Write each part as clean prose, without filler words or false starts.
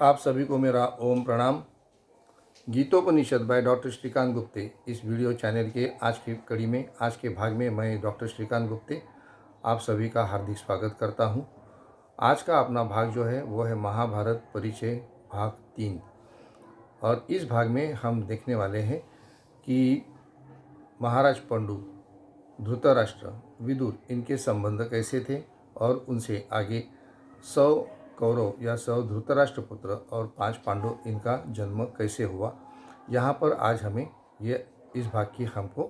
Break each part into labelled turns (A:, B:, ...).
A: आप सभी को मेरा ओम प्रणाम। गीतोपनिषद बाय डॉक्टर श्रीकांत गुप्ते इस वीडियो चैनल के आज की कड़ी में, आज के भाग में मैं डॉक्टर श्रीकांत गुप्ते आप सभी का हार्दिक स्वागत करता हूं। आज का अपना भाग जो है वो है महाभारत परिचय भाग 3। और इस भाग में हम देखने वाले हैं कि महाराज पंडु, धृतराष्ट्र, विदुर इनके संबंध कैसे थे और उनसे आगे 100 कौरव या 100 धृतराष्ट्र पुत्र और 5 पांडव इनका जन्म कैसे हुआ। यहाँ पर आज हमें इस भाग की हमको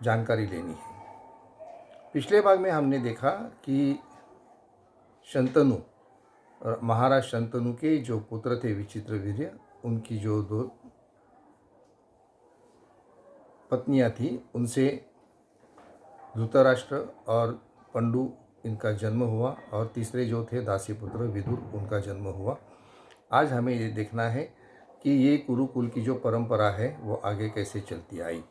A: जानकारी लेनी है। पिछले भाग में हमने देखा कि शंतनु, महाराज शंतनु के जो पुत्र थे विचित्रवीर्य, उनकी जो 2 पत्नियां थी, उनसे धृतराष्ट्र और पंडु इनका जन्म हुआ और तीसरे जो थे दासी पुत्र विदुर, उनका जन्म हुआ। आज हमें ये देखना है कि ये कुरुकुल की जो परंपरा है वो आगे कैसे चलती आई।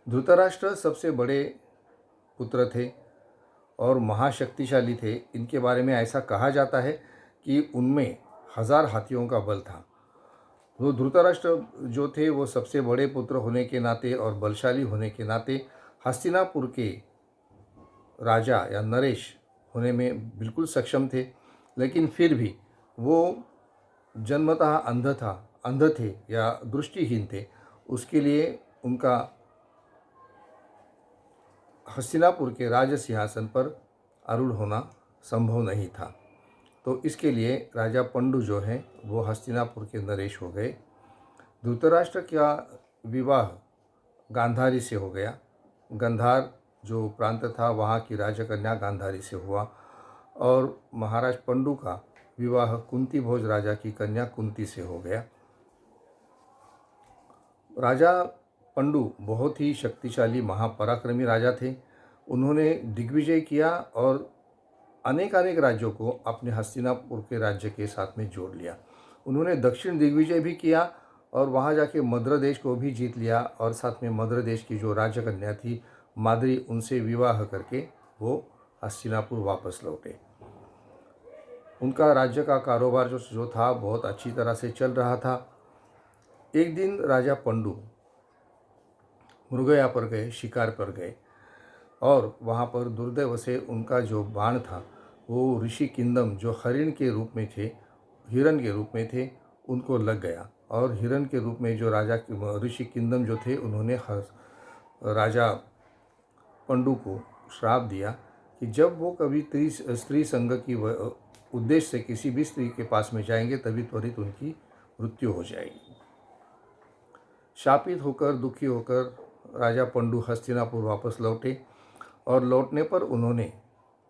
A: धृतराष्ट्र सबसे बड़े पुत्र थे और महाशक्तिशाली थे। इनके बारे में ऐसा कहा जाता है कि उनमें 1000 हाथियों का बल था। वो धृतराष्ट्र जो थे वो सबसे बड़े पुत्र होने के नाते और बलशाली होने के नाते हस्तिनापुर के राजा या नरेश होने में बिल्कुल सक्षम थे, लेकिन फिर भी वो जन्मतः अंध थे या दृष्टिहीन थे। उसके लिए उनका हस्तिनापुर के राज सिंहासन पर आरूढ़ होना संभव नहीं था। तो इसके लिए राजा पंडु जो हैं वो हस्तिनापुर के नरेश हो गए। धृतराष्ट्र का विवाह गांधारी से हो गया। गंधार जो प्रांत था वहाँ की राजकन्या गांधारी से हुआ। और महाराज पंडु का विवाह कुंती भोज राजा की कन्या कुंती से हो गया। राजा पंडु बहुत ही शक्तिशाली महापराक्रमी राजा थे। उन्होंने दिग्विजय किया और अनेक राज्यों को अपने हस्तिनापुर के राज्य के साथ में जोड़ लिया। उन्होंने दक्षिण दिग्विजय भी किया और वहाँ जाके मद्र देश को भी जीत लिया और साथ में मद्र देश की जो राजकन्या थी माद्री, उनसे विवाह करके वो हस्तिनापुर वापस लौटे। उनका राज्य का कारोबार जो था बहुत अच्छी तरह से चल रहा था। एक दिन राजा पंडु मृगया पर गए, शिकार पर गए और वहाँ पर दुर्दैव से उनका जो बाण था वो ऋषि किंदम जो हिरण के रूप में थे उनको लग गया। और हिरण के रूप में जो ऋषि किंदम जो थे उन्होंने राजा पंडु को श्राप दिया कि जब वो कभी स्त्री संग की उद्देश्य से किसी भी स्त्री के पास में जाएंगे तभी त्वरित उनकी मृत्यु हो जाएगी। शापित होकर, दुखी होकर राजा पंडु हस्तिनापुर वापस लौटे और लौटने पर उन्होंने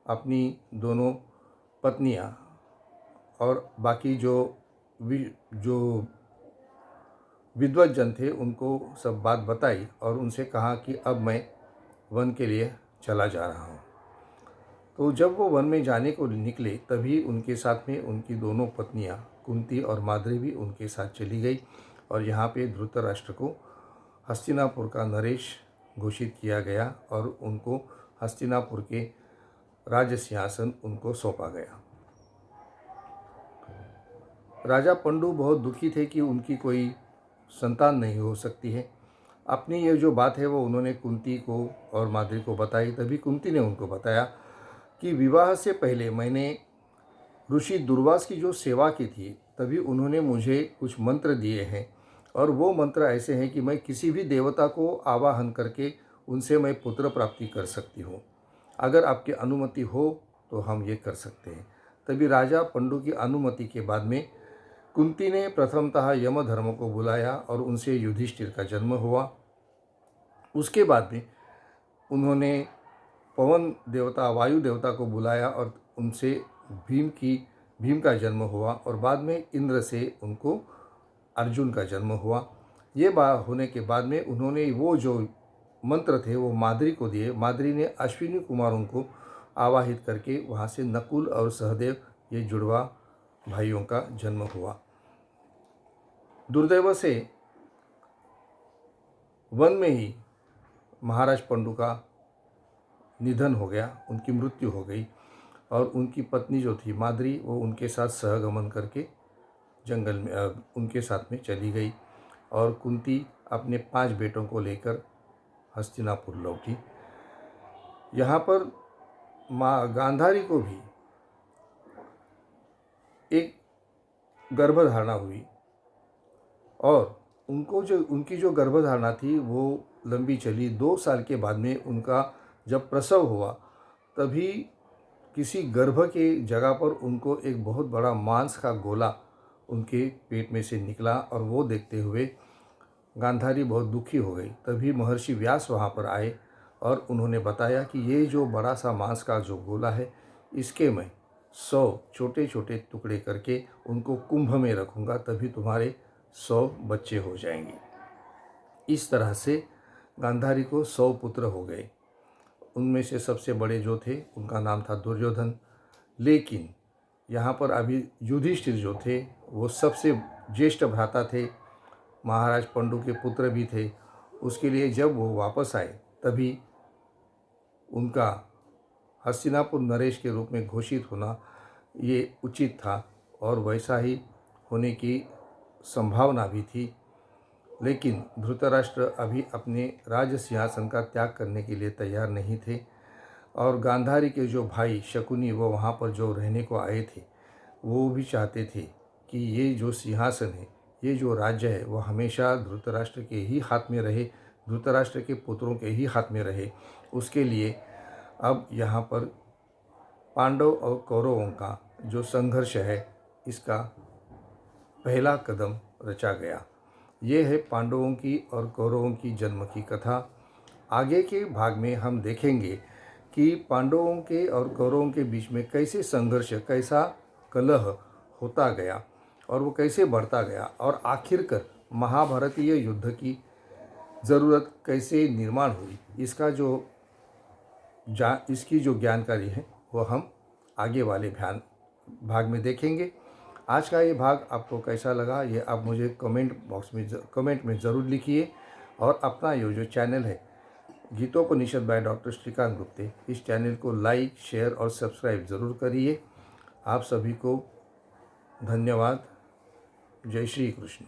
A: अपनी दोनों पत्नियां और बाकी जो विद्वत जन थे उनको सब बात बताई और उनसे कहा कि अब मैं वन के लिए चला जा रहा हूँ। तो जब वो वन में जाने को निकले तभी उनके साथ में उनकी दोनों पत्नियां कुंती और माद्री भी उनके साथ चली गई और यहाँ पे धृतराष्ट्र को हस्तिनापुर का नरेश घोषित किया गया और उनको हस्तिनापुर के राज सिंहासन उनको सौंपा गया। राजा पंडु बहुत दुखी थे कि उनकी कोई संतान नहीं हो सकती है। अपनी ये जो बात है वो उन्होंने कुंती को और माद्री को बताई। तभी कुंती ने उनको बताया कि विवाह से पहले मैंने ऋषि दुर्वास की जो सेवा की थी तभी उन्होंने मुझे कुछ मंत्र दिए हैं और वो मंत्र ऐसे हैं कि मैं किसी भी देवता को आवाहन करके उनसे मैं पुत्र प्राप्ति कर सकती हूँ। अगर आपकी अनुमति हो तो हम ये कर सकते हैं। तभी राजा पंडु की अनुमति के बाद में कुंती ने प्रथमतः यमधर्म को बुलाया और उनसे युधिष्ठिर का जन्म हुआ। उसके बाद में उन्होंने पवन देवता, वायु देवता को बुलाया और उनसे भीम का जन्म हुआ और बाद में इंद्र से उनको अर्जुन का जन्म हुआ। ये बात होने के बाद में उन्होंने वो जो मंत्र थे वो माद्री को दिए। माद्री ने अश्विनी कुमारों को आवाहित करके वहाँ से नकुल और सहदेव ये जुड़वा भाइयों का जन्म हुआ। दुर्दैव से वन में ही महाराज पंडु का निधन हो गया, उनकी मृत्यु हो गई। और उनकी पत्नी जो थी माद्री, वो उनके साथ सहगमन करके जंगल में उनके साथ में चली गई। और कुंती अपने 5 बेटों को लेकर हस्तिनापुर लौटी। यहाँ पर माँ गांधारी को भी एक गर्भधारणा हुई, और उनकी जो गर्भधारणा थी वो लंबी चली। 2 साल के बाद में उनका जब प्रसव हुआ, तभी किसी गर्भ के जगह पर उनको एक बहुत बड़ा मांस का गोला उनके पेट में से निकला, और वो देखते हुए गांधारी बहुत दुखी हो गई। तभी महर्षि व्यास वहाँ पर आए और उन्होंने बताया कि ये जो बड़ा सा मांस का जो गोला है, इसके मैं 100 छोटे छोटे टुकड़े करके उनको कुंभ में रखूँगा, तभी तुम्हारे 100 बच्चे हो जाएंगे। इस तरह से गांधारी को 100 पुत्र हो गए। उनमें से सबसे बड़े जो थे उनका नाम था दुर्योधन। लेकिन यहाँ पर अभी युधिष्ठिर जो थे वो सबसे ज्येष्ठ भ्राता थे, महाराज पंडु के पुत्र भी थे। उसके लिए जब वो वापस आए, तभी उनका हस्तिनापुर नरेश के रूप में घोषित होना ये उचित था, और वैसा ही होने की संभावना भी थी। लेकिन धृतराष्ट्र अभी अपने राज सिंहासन का त्याग करने के लिए तैयार नहीं थे, और गांधारी के जो भाई शकुनी वो वहाँ पर जो रहने को आए थे, वो भी चाहते थे कि ये जो सिंहासन है, ये जो राज्य है, वो हमेशा धृतराष्ट्र के ही हाथ में रहे, धृतराष्ट्र के पुत्रों के ही हाथ में रहे। उसके लिए अब यहाँ पर पांडव और कौरवों का जो संघर्ष है, इसका पहला कदम रचा गया। ये है पांडवों की और कौरवों की जन्म की कथा। आगे के भाग में हम देखेंगे कि पांडवों के और कौरवों के बीच में कैसे संघर्ष, कैसा कलह होता गया, और वो कैसे बढ़ता गया, और आखिरकार महाभारतीय युद्ध की ज़रूरत कैसे निर्माण हुई। इसकी जो जानकारी है वो हम आगे वाले भाग में देखेंगे। आज का ये भाग आपको कैसा लगा, ये आप मुझे कमेंट में ज़रूर लिखिए। और अपना ये जो चैनल है गीतोपनिषद बाय डॉक्टर श्रीकांत गुप्ते, इस चैनल को लाइक, शेयर और सब्सक्राइब ज़रूर करिए। आप सभी को धन्यवाद। जय श्री कृष्ण।